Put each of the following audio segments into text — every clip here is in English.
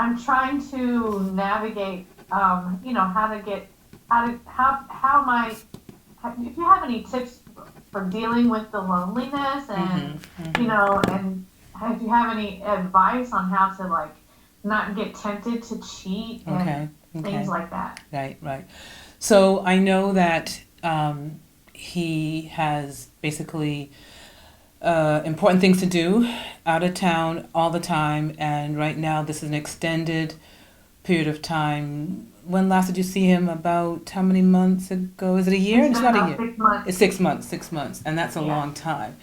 I'm trying to navigate, how to get, how my, if you have any tips for dealing with the loneliness Mm-hmm. and, Mm-hmm. and if you have any advice on how to like not get tempted to cheat and Okay. things Okay. like that. Right. Right. So I know that he has basically important things to do out of town all the time, and right now this is an extended period of time. When last did you see him? About how many months ago? Is it a year? It's It's been not a about year. 6 months. It's 6 months. 6 months, and that's a Yeah. long time.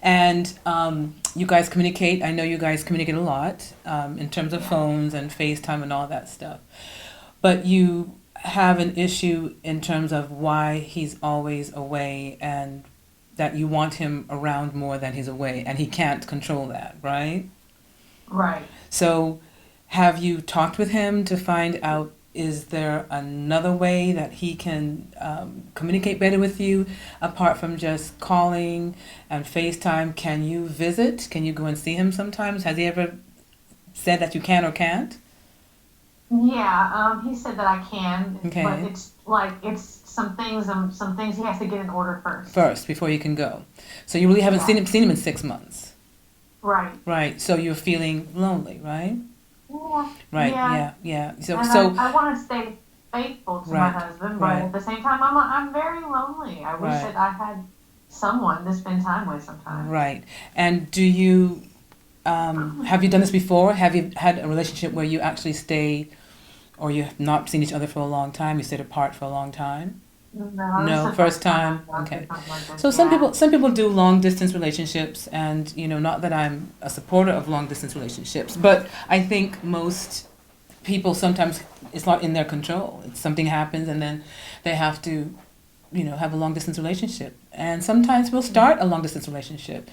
And you guys communicate. I know you guys communicate a lot in terms of Yeah. phones and FaceTime and all that stuff. But you have an issue in terms of why he's always away and that you want him around more than he's away, and he can't control that, right? Right. So, have you talked with him to find out is there another way that he can communicate better with you apart from just calling and FaceTime? Can you visit? Can you go and see him sometimes? Has he ever said that you can or can't? Yeah, he said that I can, but Okay. it's like it's some things he has to get in order first. First, before you can go. So you really haven't Yeah, seen him in 6 months. right. Right. So you're feeling lonely, right? Yeah, Right. yeah, Yeah. Yeah. So and so I want to stay faithful to my right. husband, but Right. at the same time, I'm very lonely. I wish Right. that I had someone to spend time with sometimes. Right. And do you have you done this before? Have you had a relationship where you actually stay, or you have not seen each other for a long time? You stayed apart for a long time? No, this is No, the first first time time. I've gone through Okay. something like this. So Yeah. some people do long distance relationships, and not that I'm a supporter of long distance relationships, but I think most people sometimes it's not in their control. Something happens, and then they have to have a long distance relationship, and sometimes we'll start a long distance relationship.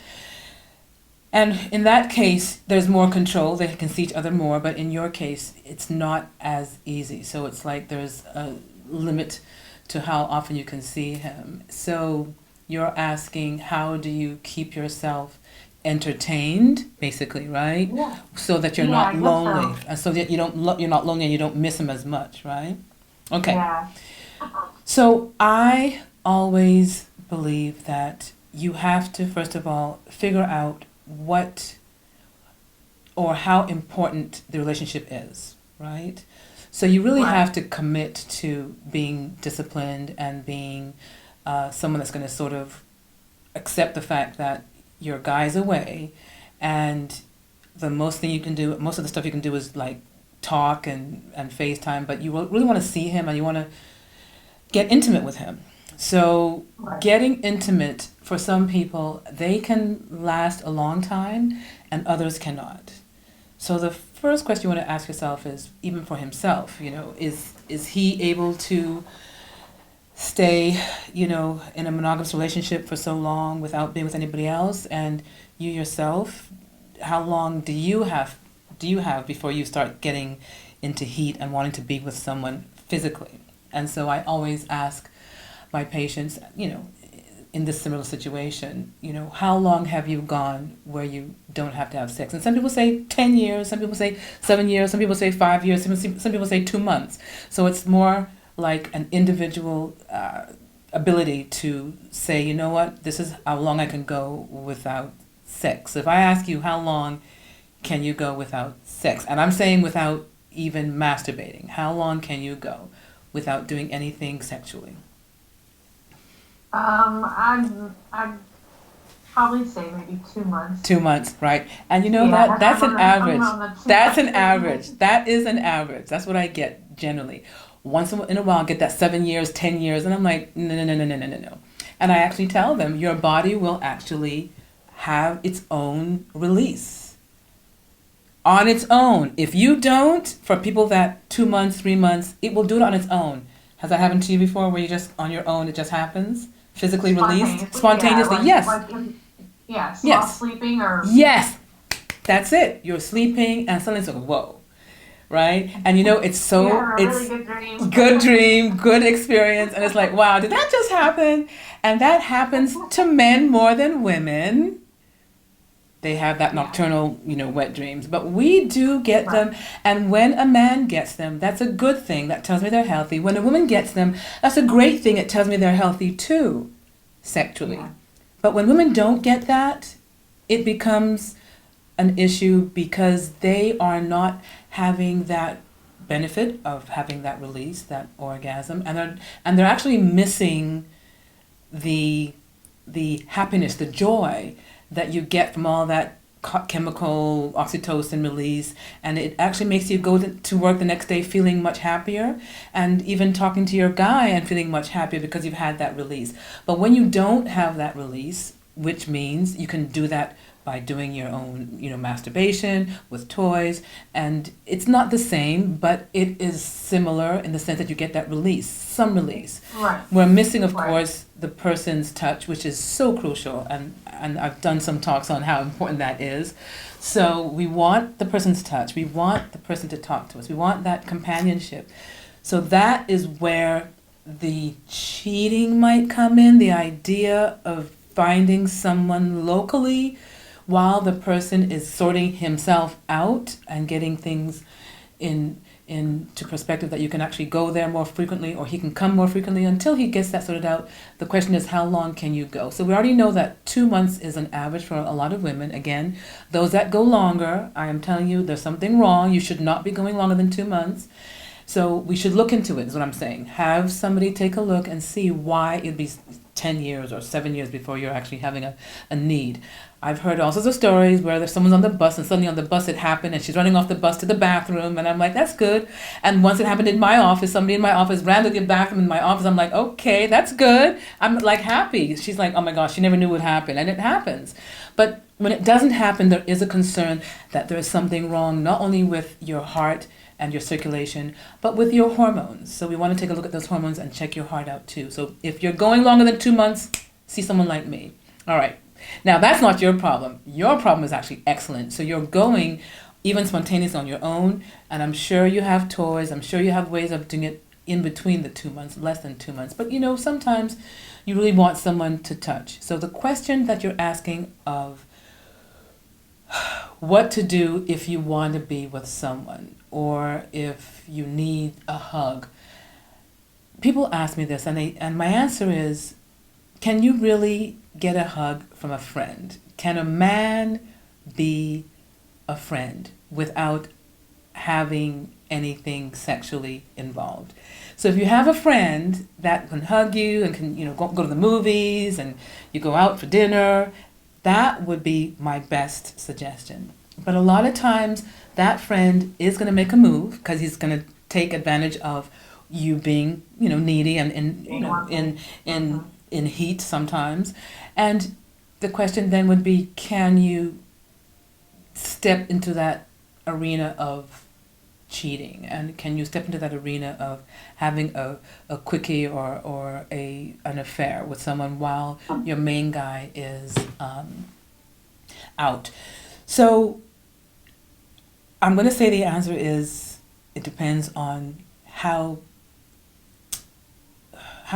And in that case, there's more control. They can see each other more. But in your case, it's not as easy. So it's like there's a limit to how often you can see him. So you're asking, how do you keep yourself entertained, basically, right? Yeah. So that you're Yeah, not I guess lonely, so. and so that you're not lonely and you don't miss him as much, right? Okay. Yeah. So I always believe that you have to first of all figure out what or how important the relationship is, right? So you really Right. have to commit to being disciplined and being someone that's going to sort of accept the fact that your guy's away, and the most thing you can do, most of the stuff you can do is like talk and FaceTime, but you really want to see him and you want to get intimate with him. So Right. getting intimate for some people, they can last a long time and others cannot. So the first question you want to ask yourself is, even for himself, is he able to stay, in a monogamous relationship for so long without being with anybody else? And you yourself, how long do you have before you start getting into heat and wanting to be with someone physically? And so I always ask my patients, in this similar situation, how long have you gone where you don't have to have sex? And some people say 10 years, some people say 7 years, some people say 5 years, some people say 2 months. So it's more like an individual ability to say, you know what, this is how long I can go without sex. If I ask you how long can you go without sex, and I'm saying without even masturbating, how long can you go without doing anything sexually? I'd probably say maybe 2 months. 2 months, right? And you know Yeah, that's an I'm average. on the too That's much an thing. average. That is an average. That's what I get generally. Once in a while, I get that 7 years, 10 years, and I'm like, no, no, no, no, no, no, no, no. And I actually tell them your body will actually have its own release on its own. If you don't, for people that 2 months, 3 months, it will do it on its own. Has that happened to you before, where you just on your own, it just happens, physically released, Spontaneously, yeah, spontaneously? Yes, yeah, sloth yes, sleeping or yes. That's it. You're sleeping, and suddenly it's like, whoa, right? And you have a really it's good dream. good dream, good experience, and it's like, wow, did that just happen? And that happens to men more than women. They have that nocturnal, wet dreams. But we do get them, and when a man gets them, that's a good thing. That tells me they're healthy. When a woman gets them, that's a great thing. It tells me they're healthy too, sexually. Yeah. But when women don't get that, it becomes an issue because they are not having that benefit of having that release, that orgasm, and they're actually missing the happiness, the joy that you get from all that chemical oxytocin release, and it actually makes you go to work the next day feeling much happier, and even talking to your guy and feeling much happier because you've had that release. But when you don't have that release, which means you can do that by doing your own, masturbation with toys, and it's not the same, but it is similar in the sense that you get that release, some release. Right. We're missing, of Right. course, the person's touch, which is so crucial, and I've done some talks on how important that is. So we want the person's touch, we want the person to talk to us, we want that companionship. So that is where the cheating might come in, the idea of finding someone locally while the person is sorting himself out and getting things into perspective, that you can actually go there more frequently, or he can come more frequently until he gets that sorted out. The question is, how long can you go? So we already know that 2 months is an average for a lot of women. Again, those that go longer, I am telling you, there's something wrong. You should not be going longer than 2 months. So we should look into it, is what I'm saying. Have somebody take a look and see why it'd be 10 years or 7 years before you're actually having a need. I've heard all sorts of stories where there's someone's on the bus and suddenly on the bus it happened and she's running off the bus to the bathroom, and I'm like, that's good. And once it happened in my office, somebody in my office ran to the bathroom in my office. I'm like, okay, that's good. I'm like happy. She's like, oh my gosh, she never knew what happened. And it happens. But when it doesn't happen, there is a concern that there is something wrong, not only with your heart and your circulation, but with your hormones. So we want to take a look at those hormones and check your heart out too. So if you're going longer than 2 months, see someone like me. All right. Now that's not your problem. Your problem is actually excellent. So you're going even spontaneous on your own, and I'm sure you have toys. I'm sure you have ways of doing it in between the 2 months, less than 2 months. But sometimes you really want someone to touch. So the question that you're asking of what to do if you want to be with someone, or if you need a hug. People ask me this, and my answer is, can you really get a hug from a friend? Can a man be a friend without having anything sexually involved? So if you have a friend that can hug you and can go to the movies and you go out for dinner, that would be my best suggestion. But a lot of times that friend is going to make a move because he's going to take advantage of you being needy and in heat sometimes. And the question then would be, can you step into that arena of cheating, and can you step into that arena of having a quickie or an affair with someone while your main guy is out? So I'm going to say the answer is, it depends on how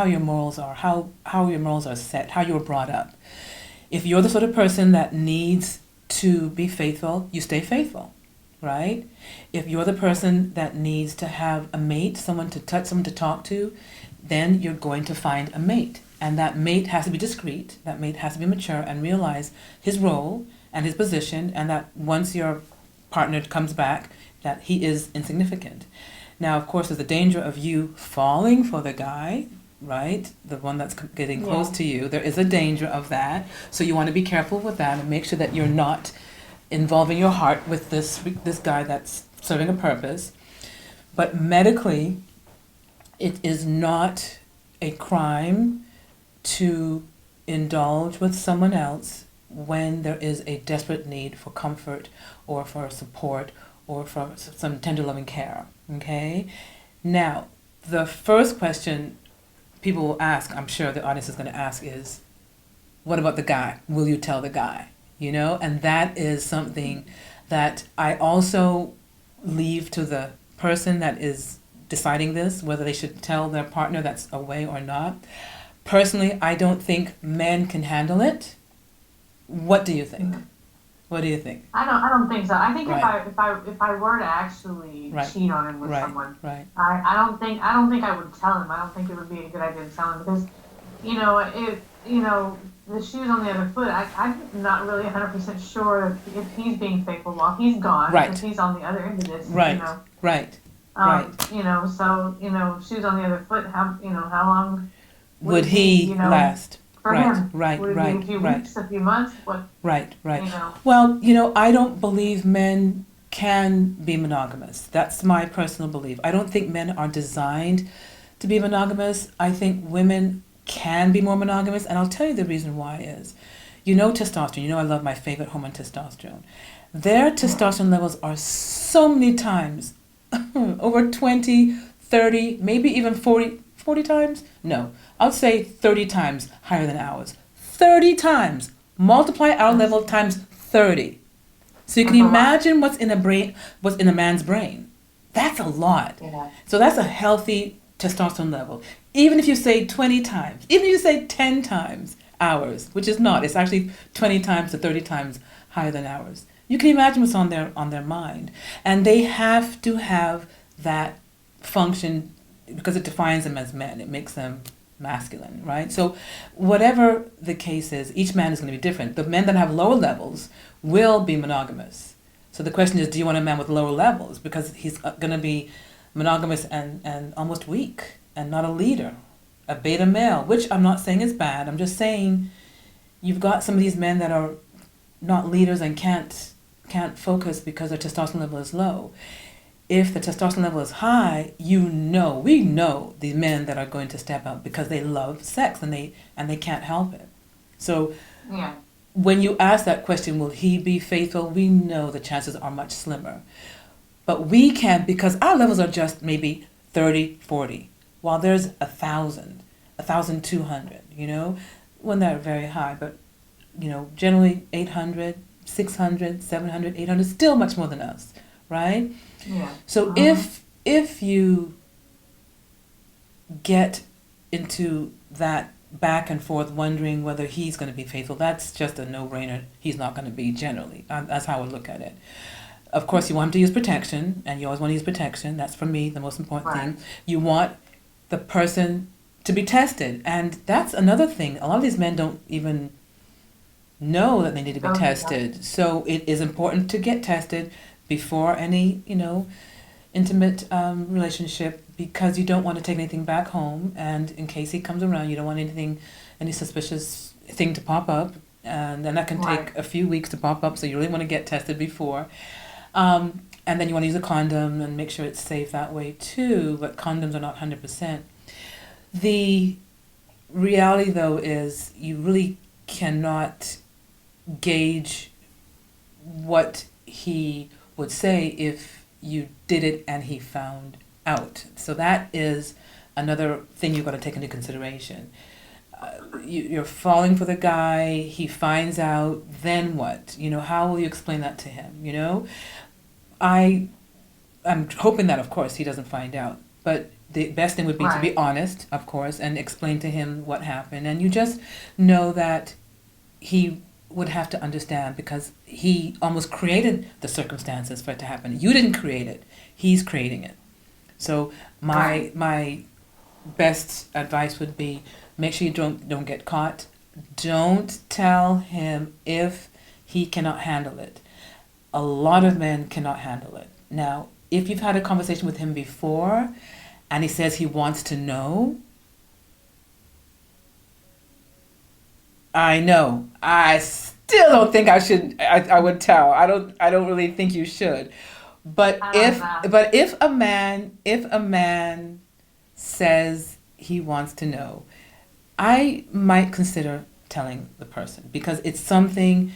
your morals are, how your morals are set, how you were brought up. If you're the sort of person that needs to be faithful, you stay faithful, right? If you're the person that needs to have a mate, someone to touch, someone to talk to, then you're going to find a mate. And that mate has to be discreet, that mate has to be mature and realize his role and his position, and that once your partner comes back, that he is insignificant. Now, of course, there's the danger of you falling for the guy, right? The one that's getting close to you. There is a danger of that. So you want to be careful with that and make sure that you're not involving your heart with this guy that's serving a purpose. But medically, it is not a crime to indulge with someone else when there is a desperate need for comfort or for support or for some tender loving care, okay? Now, the first question people will ask, I'm sure the audience is going to ask, is, what about the guy? Will you tell the guy? And that is something that I also leave to the person that is deciding this, whether they should tell their partner that's away or not. Personally, I don't think men can handle it. What do you think? What do you think? I don't think so. I think Right, if I were to actually right, cheat on him with right, someone, right, I don't think I would tell him. I don't think it would be a good idea to tell him because, the shoes on the other foot. I'm not really 100% sure if he's being faithful while he's gone, if right, he's on the other end of this, right, right, right. So, shoes on the other foot, how long would Would it be, he last? for Right, him? right, Would it be a right, few right, weeks, a few months? What, right, right. you know? Well, I don't believe men can be monogamous. That's my personal belief. I don't think men are designed to be monogamous. I think women can be more monogamous, and I'll tell you the reason why is, testosterone. I love my favorite hormone, testosterone. Their Yeah. testosterone levels are so many times, over 20, 30, maybe even 40 times? No, I'll say 30 times higher than ours. 30 times. Multiply our That's level times 30. So you can that's a lot. imagine what's in a man's brain. That's a lot. Yeah. So that's a healthy testosterone level. Even if you say 20 times, even if you say 10 times ours, which is not, it's actually 20 times to 30 times higher than ours. You can imagine what's on their mind. And they have to have that function because it defines them as men. It makes them masculine, right? So whatever the case is, each man is going to be different. The men that have lower levels will be monogamous. So the question is, do you want a man with lower levels? Because he's going to be monogamous and almost weak and not a leader, a beta male, which I'm not saying is bad. I'm just saying you've got some of these men that are not leaders and can't focus because their testosterone level is low. If the testosterone level is high, we know the men that are going to step up because they love sex and they can't help it. So Yeah. when you ask that question, will he be faithful? We know the chances are much slimmer. But we can because our levels are just maybe 30, 40, while there's 1,000, 1,200, when they're very high. But, generally 800, 600, 700, 800, still much more than us, right? Yeah. So Uh-huh. if you get into that back and forth wondering whether he's going to be faithful, that's just a no-brainer. He's not going to be generally. That's how I would look at it. Of course, you want him to use protection, and you always want to use protection. That's, for me, the most important Right. thing. You want the person to be tested, and that's another thing. A lot of these men don't even know that they need to be Go through that. tested. So it is important to get tested before any, intimate relationship because you don't want to take anything back home. And in case he comes around, you don't want any suspicious thing to pop up. And then that can Right. take a few weeks to pop up. So you really want to get tested before. And then you want to use a condom and make sure it's safe that way too. But condoms are not 100%. The reality though is you really cannot gauge what he would say if you did it and he found out. So that is another thing you've got to take into consideration. You're falling for the guy, he finds out, then what? How will you explain that to him? I'm hoping that, of course, he doesn't find out. But the best thing would be to Right. be honest, of course, and explain to him what happened. And you just know that he would have to understand because he almost created the circumstances for it to happen. You didn't create it; he's creating it. So my Right. my best advice would be make sure you don't get caught. Don't tell him if he cannot handle it. A lot of men cannot handle it. Now, if you've had a conversation with him before and he says he wants to know, I know. I still don't think I would tell. I don't really think you should. But I don't if know. but if a man says he wants to know, I might consider telling the person because it's something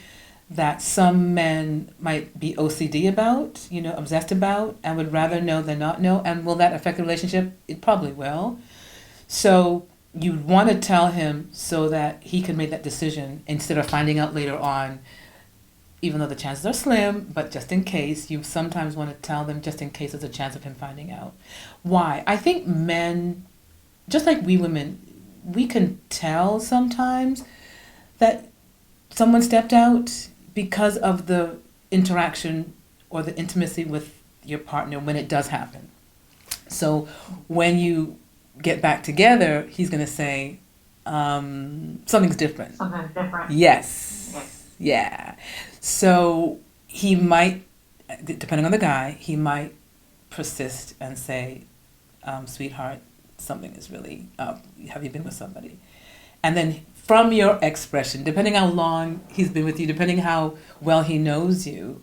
that some men might be OCD about, obsessed about, and would rather know than not know. And will that affect the relationship? It probably will. So you want to tell him so that he can make that decision instead of finding out later on, even though the chances are slim, but just in case, you sometimes want to tell them just in case there's a chance of him finding out. Why? I think men, just like we women, we can tell sometimes that someone stepped out because of the interaction or the intimacy with your partner when it does happen. So when you get back together, he's going to say, something's different. Something different. Yes. Yes. Yeah. So he might, depending on the guy, he might persist and say, sweetheart, something is really up. Have you been with somebody? And then from your expression, depending how long he's been with you, depending how well he knows you,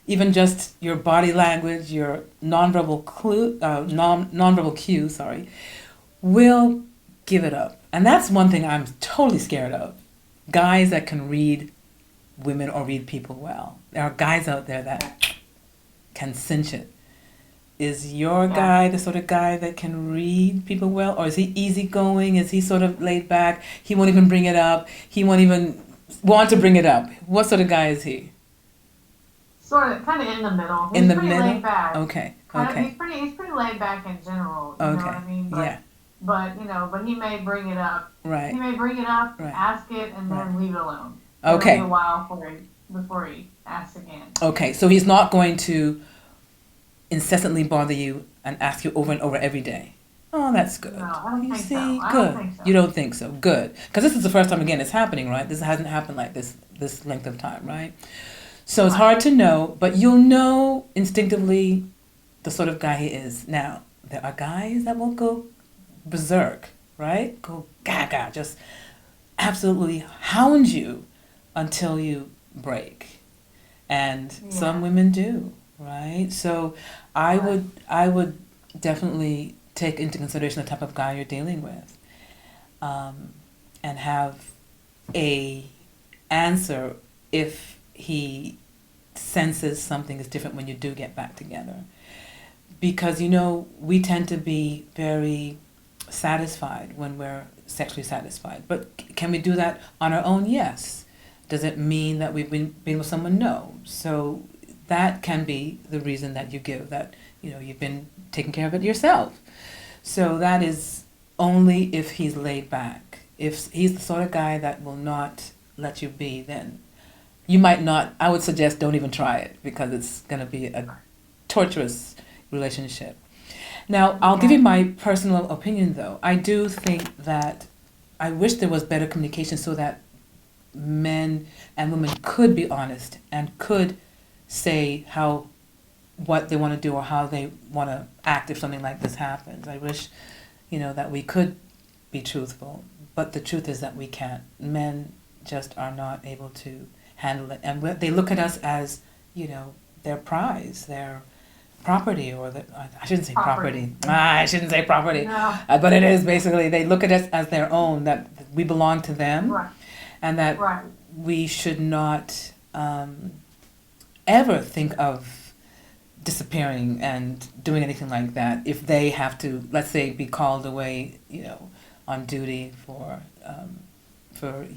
even just your body language, your nonverbal cue, will give it up. And that's one thing I'm totally scared of. Guys that can read women or read people well. There are guys out there that can cinch it. Is your guy the sort of guy that can read people well? Or is he easygoing? Is he sort of laid back? He won't even bring it up. He won't even want to bring it up. What sort of guy is he? Sort of, kind of in the middle. In the pretty middle? Laid back. Okay. He's pretty laid back in general. You know what I mean? But, but he may bring it up. Right. He may bring it up, ask it, and then leave it alone. It'll be a while before he asks again. Okay, so he's not going to incessantly bother you and ask you over and over every day. Oh, that's good. No, I don't think so. Good. I don't think so. You don't think so. Good. Because this is the first time, again, it's happening, right? This hasn't happened like this length of time, right? So it's hard to know, but you'll know instinctively the sort of guy he is. Now, there are guys that will go berserk, right? Go gaga, just absolutely hound you until you break. And some women do, right? So I would definitely take into consideration the type of guy you're dealing with, and have a answer if he senses something is different when you do get back together. Because, we tend to be very satisfied when we're sexually satisfied. But can we do that on our own? Yes. Does it mean that we've been with someone? No. So that can be the reason that you give, that, you've been taking care of it yourself. So that is only if he's laid back. If he's the sort of guy that will not let you be, then you might not, I would suggest don't even try it, because it's going to be a torturous relationship. Now, I'll give you my personal opinion, though. I do think that I wish there was better communication so that men and women could be honest and could say what they want to do or how they want to act if something like this happens. I wish, that we could be truthful, but the truth is that we can't. Men just are not able to handle it, and they look at us as, their prize, their property, or I shouldn't say property. I shouldn't say property, but it is basically, they look at us as their own, that we belong to them, and that we should not ever think of disappearing and doing anything like that if they have to, let's say, be called away, on duty for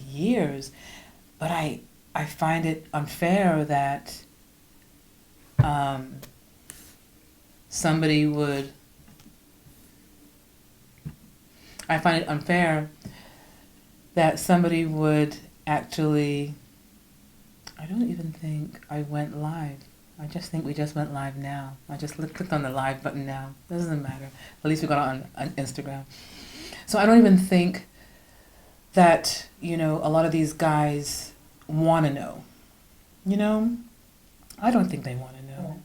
years. But I find it unfair that somebody would. I find it unfair that somebody would actually. I don't even think I went live. I just think we just went live now. I just clicked on the live button now. Doesn't matter. At least we got it on Instagram. So I don't even think that, a lot of these guys want to know. I don't think they want to know,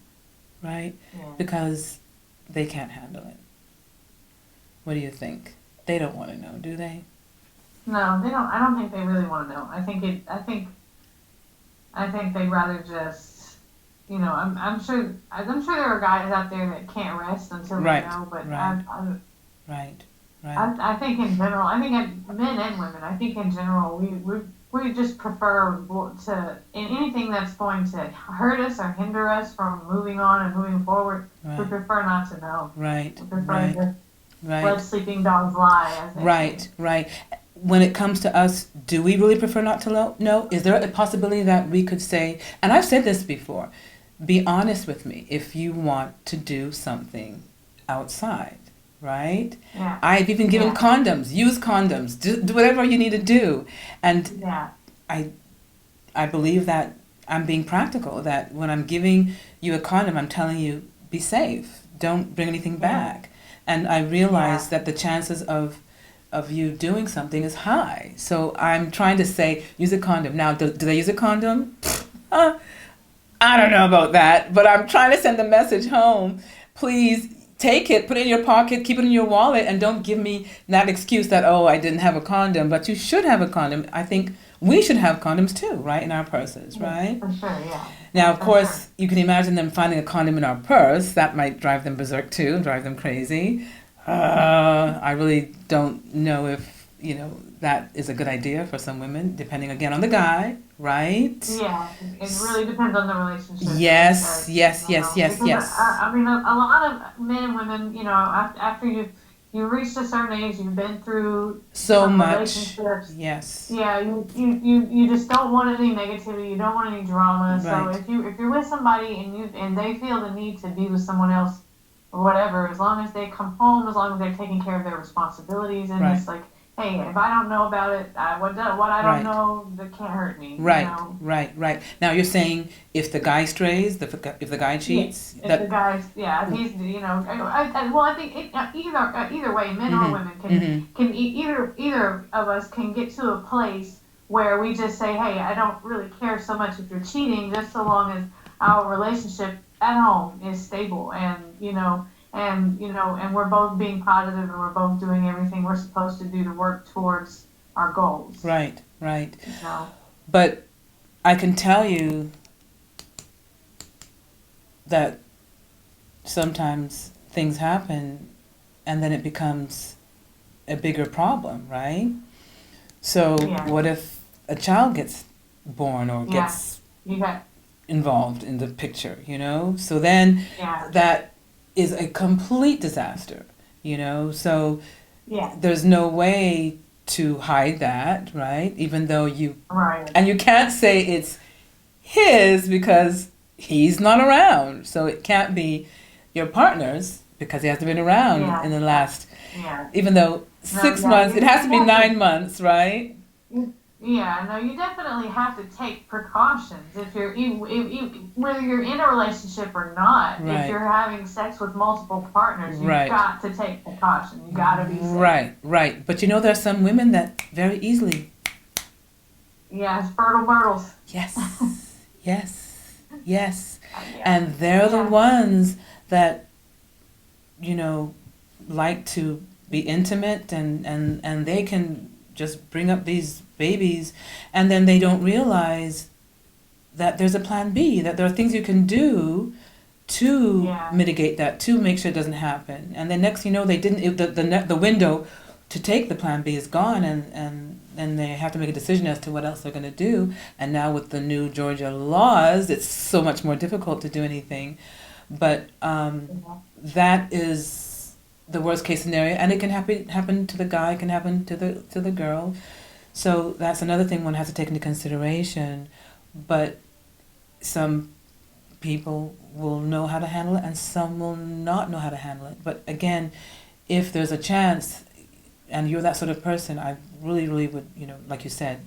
right? Yeah. Because they can't handle it. What do you think? They don't want to know, do they? No, they don't. I don't think they really want to know. I think they'd rather just, I'm sure there are guys out there that can't rest until they know, but I think in general, men and women, I think in general, we just prefer to, in anything that's going to hurt us or hinder us from moving on and moving forward, we prefer not to know. Right. We prefer to let sleeping dogs lie, as they say. Right. When it comes to us, do we really prefer not to know? Is there a possibility that we could say, and I've said this before, be honest with me if you want to do something outside, right? Yeah. I've even given condoms, use condoms, do whatever you need to do. And I believe that I'm being practical, that when I'm giving you a condom, I'm telling you, be safe. Don't bring anything back. And I realize that the chances of you doing something is high. So I'm trying to say, use a condom. Now, do they use a condom? Uh, I don't know about that, but I'm trying to send the message home. Please take it, put it in your pocket, keep it in your wallet, and don't give me that excuse that, oh, I didn't have a condom. But you should have a condom. I think we should have condoms too, right, in our purses, right? For sure, yeah. Now, of For course, sure. you can imagine them finding a condom in our purse. That might drive them berserk too, drive them crazy. I really don't know if, that is a good idea for some women, depending again on the guy, right? Yeah, it really depends on the relationship. Yes, yes, yes, yes, Because yes. I mean, a lot of men and women, after you reached a certain age, you've been through So some much. relationships. Yes. Yeah, you just don't want any negativity. You don't want any drama. So Right, if you're with somebody and they feel the need to be with someone else or whatever, as long as they come home, as long as they're taking care of their responsibilities, and right, it's like, hey, if I don't know about it, what I don't right. know, that can't hurt me. Right, right, right. Now you're saying if the guy strays, if the guy Yeah, cheats, if the that. guy's, yeah, if he's, well, I think either way, men or Mhm, women mhm. either of us can get to a place where we just say, hey, I don't really care so much if you're cheating, just so long as our relationship at home is stable, and we're both being positive, and we're both doing everything we're supposed to do to work towards our goals. Right, right. You know, But I can tell you that sometimes things happen and then it becomes a bigger problem, right? So yeah, what if a child gets born or yeah, gets you got, involved in the picture, you know? So then yeah, that is a complete disaster, you know? So yeah, there's no way to hide that, right? Even though right. and you can't say it's his because he's not around. So it can't be your partner's because he hasn't been around in Yeah, the last, yeah. even though No, 6 months, it has to you be have to, 9 months, right? yeah, no, you definitely have to take precautions if whether you're in a relationship or not. If Right, you're having sex with multiple partners, you've right, got to take precaution. You got to be safe. right, right. But there are some women that very easily, Yeah, it's fertile myrtles. yes, yes, yes. Yeah, And they're the yeah, ones that, you know, like to be intimate and they can just bring up these babies and then they don't realize that there's a plan B, that there are things you can do to yeah, mitigate that, to make sure it doesn't happen. And then next, they didn't, the window to take the plan B is gone and they have to make a decision as to what else they're going to do. And now with the new Georgia laws, it's so much more difficult to do anything. But yeah, that is the worst case scenario, and it can happen to the guy, it can happen to the girl. So that's another thing one has to take into consideration. But some people will know how to handle it, and some will not know how to handle it. But again, if there's a chance, and you're that sort of person, I really, really would, like you said,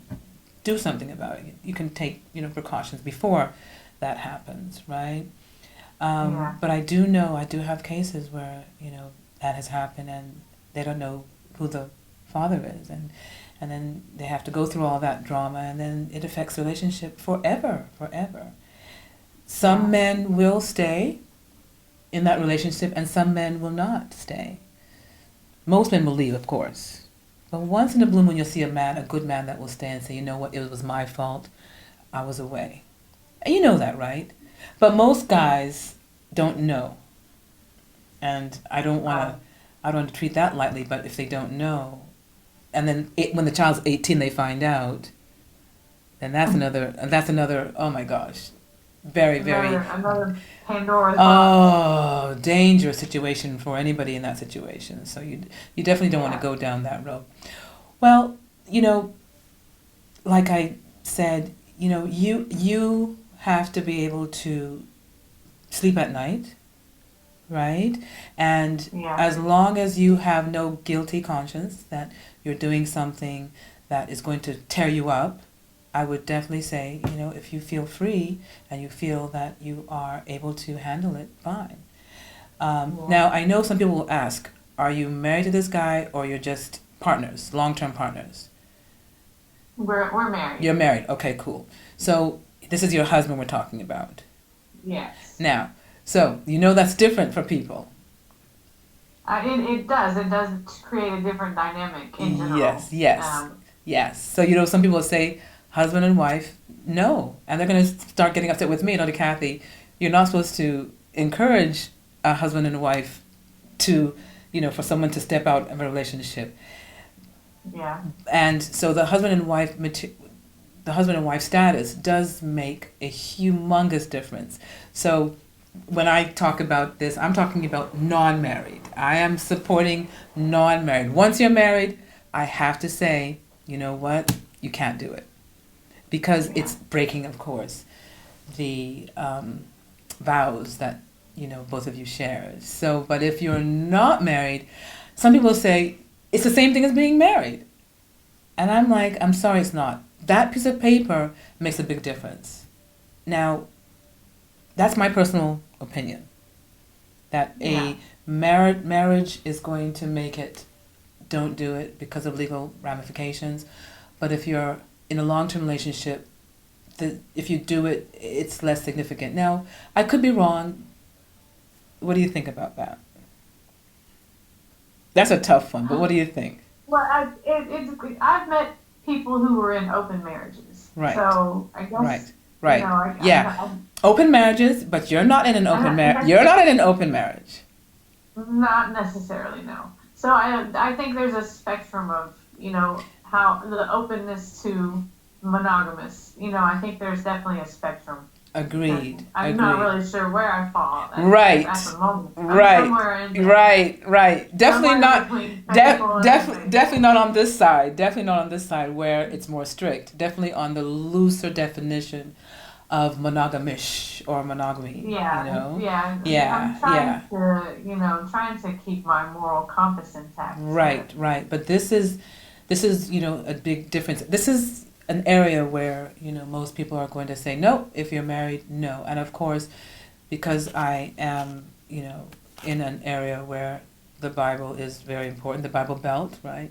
do something about it. You can take, precautions before that happens, right? yeah, But I do have cases where, that has happened and they don't know who the father is. And then they have to go through all that drama and then it affects the relationship forever, forever. Some yeah, men will stay in that relationship and some men will not stay. Most men will leave, of course. But once in a blue moon, you'll see a good man that will stay and say, you know what, it was my fault. I was away. And you know that, right? But most yeah, guys don't know. And right, I don't want to treat that lightly, but if they don't know, and then when the child's 18, they find out, then that's another, oh my gosh, very, very, another Pandora's box. oh, dangerous situation for anybody in that situation. So you definitely don't want to Yeah, go down that road. Well, you know, like I said, you have to be able to sleep at night, right? And yeah, as long as you have no guilty conscience that you're doing something that is going to tear you up, I would definitely say, if you feel free and you feel that you are able to handle it, fine. Yeah. Now, I know some people will ask, are you married to this guy or you're just partners, long-term partners? We're married. You're married. Okay, cool. So this is your husband we're talking about. Yes. Now, so that's different for people. It does create a different dynamic in Yes, general. yes, yes. So some people say husband and wife, no, and they're going to start getting upset with me, Dr. Cathy. You're not supposed to encourage a husband and a wife to, for someone to step out of a relationship. Yeah. And so the husband and wife status does make a humongous difference. So when I talk about this, I'm talking about non-married. I am supporting non-married. Once you're married, I have to say, you know what? You can't do it. Because Yeah. it's breaking, of course, the vows that, both of you share. So, but if you're not married, some people say, it's the same thing as being married. And I'm like, I'm sorry, it's not. That piece of paper makes a big difference. Now, that's my personal opinion. That Yeah. a marriage is going to make it, don't do it because of legal ramifications. But if you're in a long-term relationship, if you do it, it's less significant. Now, I could be wrong. What do you think about that? That's a tough one, but what do you think? Well, I've met people who were in open marriages, Right, so I right, guess right. Yeah, I open marriages, but you're not in an I'm open not, marriage. You're not in an open marriage. not necessarily no. So I think there's a spectrum of how the openness to monogamous. I think there's definitely a spectrum. Agreed. I'm not Agreed. really sure where I fall at Right. the moment. I'm Right. somewhere in there, Right. Right. Definitely somewhere not. between faithful and Definitely unfaithful. not on this side. Definitely not on this side where it's more strict. Definitely on the looser definition of monogamish or monogamy. Yeah. I'm Yeah. trying Yeah. to keep my moral compass intact. Right. Right. But this is a big difference. This is an area where most people are going to say no. If you're married, no. And of course, because I am in an area where the Bible is very important, the Bible Belt, right?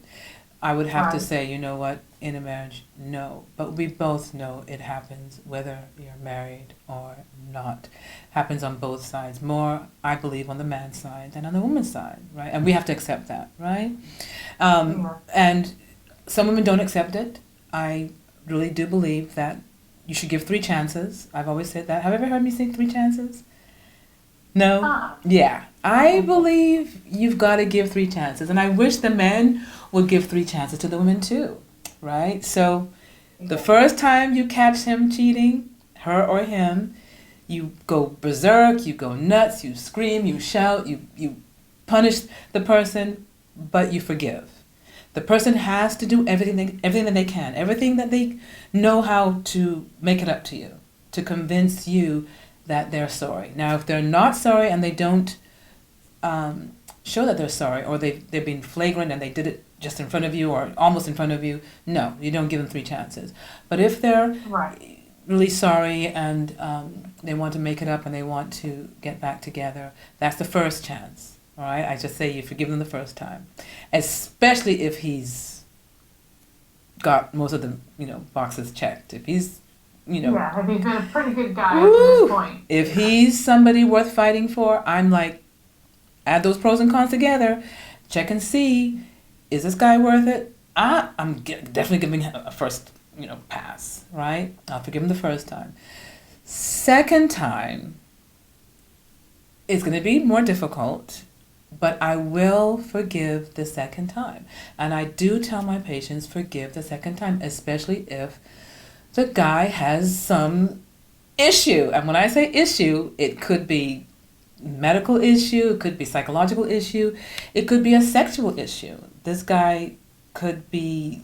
I would have to Right. say, you know what, in a marriage, no. But we both know it happens whether you're married or not. Happens on both sides. More, I believe, on the man's side than on the woman's side, right? And we have to accept that, right? Yeah. And some women don't accept it. I really do believe that you should give 3 chances. I've always said that. Have you ever heard me say 3 chances? No? Uh, Yeah. I don't I think so. believe you've got to give 3 chances. And I wish the men would give 3 chances to the women too, right? So the Yeah. first time you catch him cheating, her or him, you go berserk, you go nuts, you scream, you shout, you punish the person, but you forgive. The person has to do everything that they can, everything that they know how to make it up to you, to convince you that they're sorry. Now, if they're not sorry and they don't show that they're sorry, or they've been flagrant and they did it just in front of you or almost in front of you, no, you don't give them 3 chances. But if they're Right. really sorry and they want to make it up and they want to get back together, that's the first chance. All right, I just say you forgive them the first time, especially if he's got most of the boxes checked. If he's Yeah. Have you been a pretty good guy up to this woo, point? if he's somebody worth fighting for, I'm like, add those pros and cons together, check and see, is this guy worth it? Definitely giving him a first pass, right? I'll forgive him the first time. Second time, it's going to be more difficult, but I will forgive the second time. And I do tell my patients, forgive the second time, especially if the guy has some issue. And when I say issue, it could be medical issue, it could be psychological issue, it could be a sexual issue. This guy could be,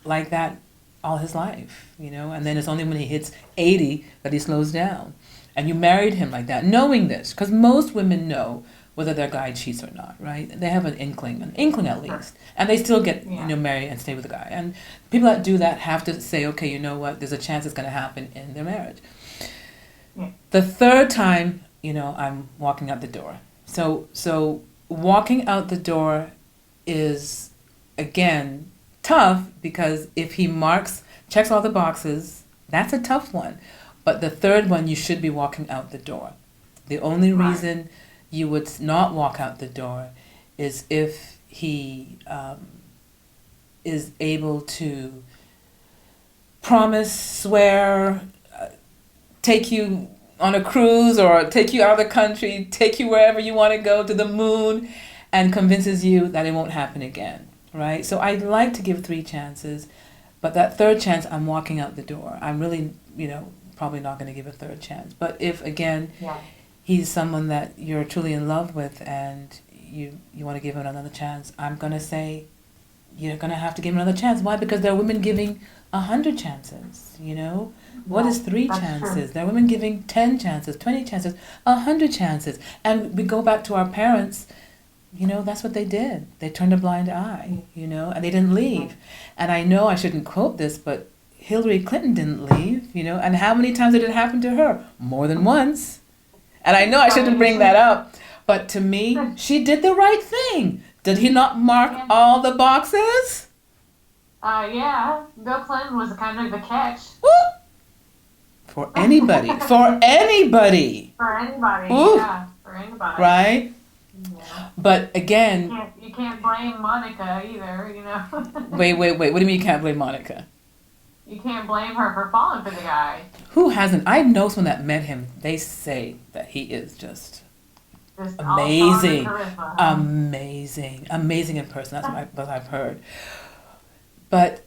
like that all his life, and then it's only when he hits 80 that he slows down. And you married him like that, knowing this, because most women know whether their guy cheats or not, right? They have an inkling at least, and they still get married and stay with the guy. And people that do that have to say, okay, you know what? There's a chance it's going to happen in their marriage. Yeah. The third time, I'm walking out the door. So walking out the door is again tough because if he checks all the boxes, that's a tough one. But the third one, you should be walking out the door. The only reason you would not walk out the door is if he is able to promise, swear, take you on a cruise or take you out of the country, take you wherever you want to go, to the moon, and convinces you that it won't happen again, right? So I'd like to give 3 chances, but that third chance, I'm walking out the door. I'm really, probably not going to give a third chance. But if, again, he's someone that you're truly in love with and you want to give him another chance, I'm going to say you're going to have to give him another chance. Why? Because there are women giving 100 chances, What is 3 chances? True. There are women giving 10 chances, 20 chances, 100 chances. And we go back to our parents, that's what they did. They turned a blind eye, and they didn't leave. And I know I shouldn't quote this, but Hillary Clinton didn't leave, and how many times did it happen to her? More than once. And I know I shouldn't bring that up, but to me, she did the right thing. Did he not mark all the boxes? Yeah. Bill Clinton was kind of the catch. Woo! For anybody. For anybody. For anybody, Ooh. Yeah. For anybody. Right? Yeah. But again... You can't blame Monica either, Wait. What do you mean you can't blame Monica? You can't blame her for falling for the guy. Who hasn't? I know someone that met him. They say that he is just amazing. Amazing in person. That's what I've heard. But,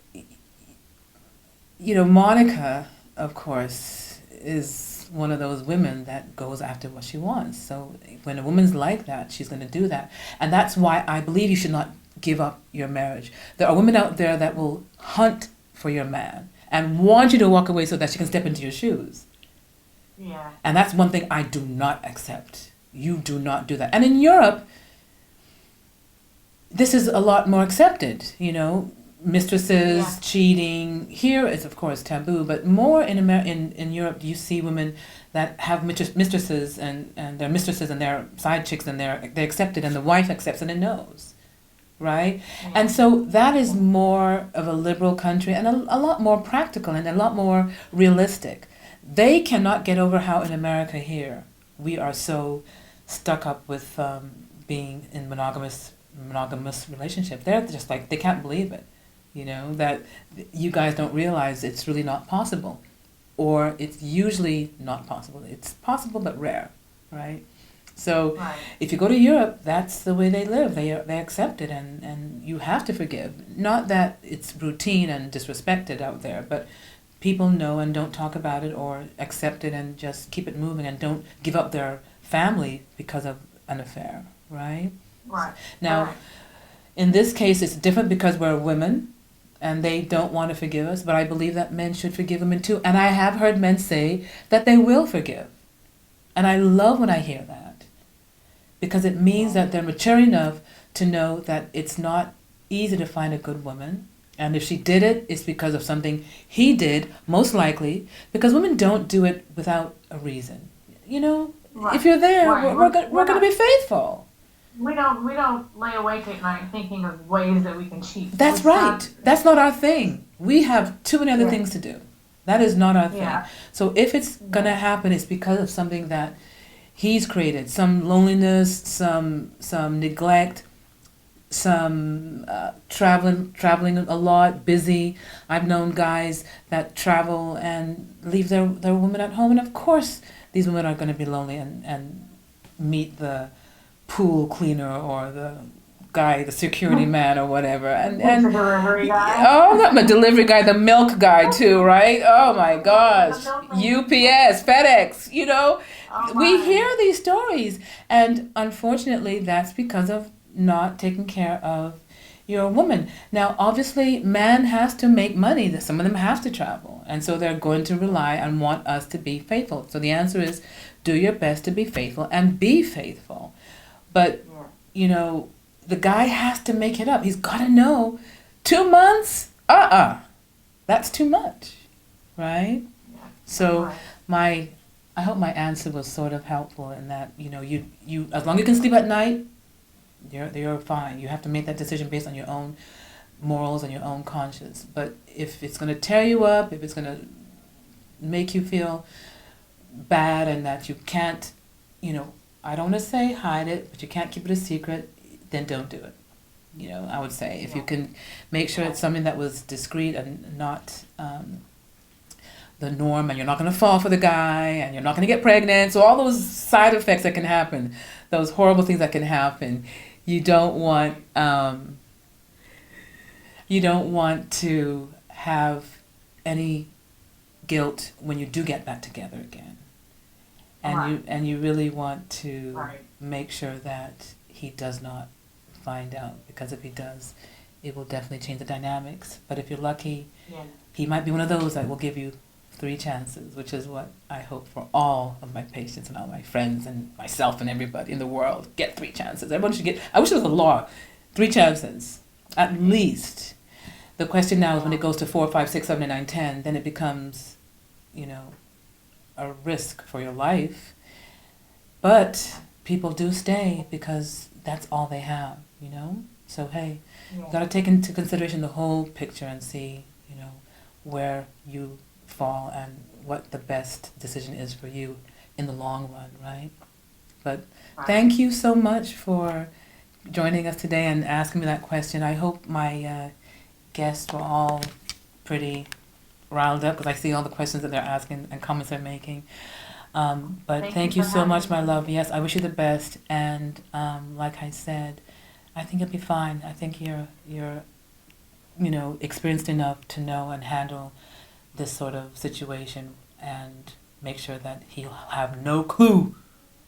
Monica, of course, is one of those women that goes after what she wants. So when a woman's like that, she's going to do that. And that's why I believe you should not give up your marriage. There are women out there that will hunt for your man and want you to walk away so that she can step into your shoes. Yeah. And that's one thing I do not accept. You do not do that. And in Europe, this is a lot more accepted, mistresses cheating. Here it's of course taboo, but more in Europe you see women that have mistresses and their mistresses and their side chicks and they're accepted and the wife accepts and knows. Right? Yeah. And so that is more of a liberal country and a lot more practical and a lot more realistic. They cannot get over how in America here we are so stuck up with being in monogamous relationship. They're just like, they can't believe it, that you guys don't realize it's really not possible, or it's usually not possible. It's possible but rare, right? So if you go to Europe, that's the way they live. They accept it, and you have to forgive. Not that it's routine and disrespected out there, but people know and don't talk about it or accept it and just keep it moving and don't give up their family because of an affair, right? Right. Now, in this case, it's different because we're women and they don't want to forgive us, but I believe that men should forgive women too. And I have heard men say that they will forgive. And I love when I hear that, because it means that they're mature enough to know that it's not easy to find a good woman. And if she did it, it's because of something he did, most likely, because women don't do it without a reason. If you're there, we're going to be faithful. We don't lay awake at night thinking of ways that we can cheat. That's right. That's not our thing. We have too many other things to do. That is not our thing. So if it's going to happen, it's because of something that he's created. Some loneliness, some neglect, some traveling a lot, busy. I've known guys that travel and leave their woman at home. And of course, these women are going to be lonely and meet the pool cleaner or the guy, the security man or whatever. And the delivery guy. Oh, not the delivery guy, the milk guy too, right? Oh my gosh. UPS, FedEx, we hear these stories. And unfortunately, that's because of not taking care of your woman. Now, obviously, man has to make money. Some of them have to travel. And so they're going to rely and want us to be faithful. So the answer is, do your best to be faithful and be faithful. But, Yeah. you know, the guy has to make it up. He's got to know 2 months? That's too much, right? Yeah. So Right. I hope my answer was sort of helpful in that, you know, you as long as you can sleep at night, you're fine. You have to make that decision based on your own morals and your own conscience. But if it's going to tear you up, if it's going to make you feel bad and that you can't, you know, I don't want to say hide it, but you can't keep it a secret, then don't do it. You know, I would say if you can make sure it's something that was discreet and not the norm, and you're not going to fall for the guy, and you're not going to get pregnant. So all those side effects that can happen, those horrible things that can happen, you don't want to have any guilt when you do get back together again, and you really want to make sure that he does not find out, because if he does, it will definitely change the dynamics. But if you're lucky, he might be one of those that will give you 3 chances, which is what I hope for all of my patients and all my friends and myself and everybody in the world. Get 3 chances. Everyone should get, I wish there was a law, 3 chances, at least. The question now is when it goes to 4, 5, 6, 7, 8, 9, 10, then it becomes, you know, a risk for your life. But people do stay because that's all they have, you know? So, hey, you got to take into consideration the whole picture and see, you know, where you fall and what the best decision is for you in the long run, right? But thank you so much for joining us today and asking me that question. I hope my guests were all pretty riled up, because I see all the questions that they're asking and comments they're making. But thank you so much, my love. Yes, I wish you the best. And like I said, I think you'll be fine. I think you're you know, experienced enough to know and handle this sort of situation, and make sure that he'll have no clue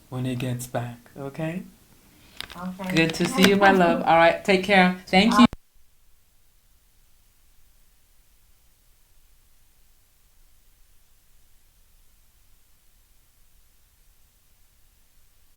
when he gets back. Okay? Okay. Good to see you, my love. All right, take care. Thank you.